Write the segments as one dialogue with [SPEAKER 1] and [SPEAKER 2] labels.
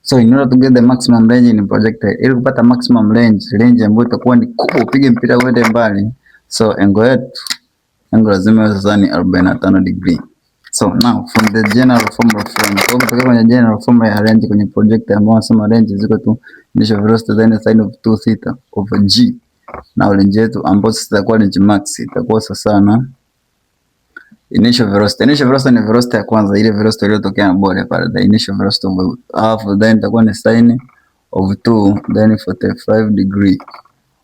[SPEAKER 1] So in order to get the maximum range in projectile, ili kupata maximum range ambayo itakuwa ni kubwa, upige mpira uende mbali. So angle yetu, angle lazima iwe sasa ni 45 degree. So now from the general formula kutoka kwenye general formula ya range kwenye projectile ambayo nasema range ziko tu initial velocity then sin of 2 theta over g. Na range yetu ambayo sasa itakuwa range max itakuwa sasa na initial velocity. Initial velocity ni velocity ya kwanza, ile velocity iliyotokea na body pale. The initial velocity of half then itakuwa ni sin of 2 then 45 degree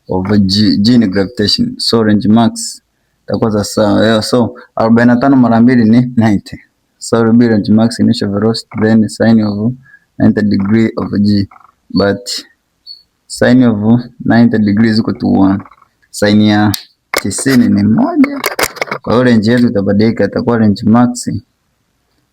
[SPEAKER 1] over g ni gravitation. So range max itakuwa sasa so 45 mara 2 ni 90. So range max initial velocity then sin of 90 degree over g, but sin of 90 degree is equal to 1. Sin ya 90 ni 1. Kwa hiyo range yetu itabadilika, itakuwa range max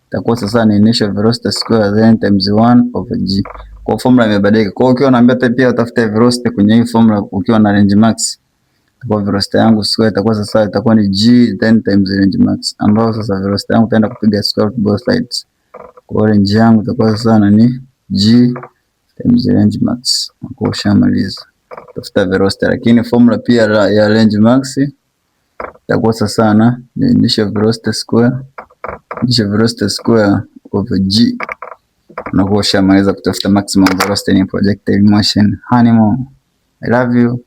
[SPEAKER 1] itakuwa sasa ni initial velocity square then times 1 over g. Kwa formula imebadilika. Kwa hiyo ukiwa unaambia pia utafute velocity kwenye hii formula ukiwa na range max, itakuwa velocity yangu square itakuwa sasa itakuwa ni g then times range max, ambapo sasa velocity yangu itaenda kupiga square root both sides. Kwa hiyo range yangu itakuwa sasa ni g times range max. Kwa ushamaliza tafuta velocity, lakini formula pia ya range max itakuwa sasa na initial velocity square over g. Na kwa ushamaliza kutafuta maximum velocity in projectile motion. Honeymoon, I love you.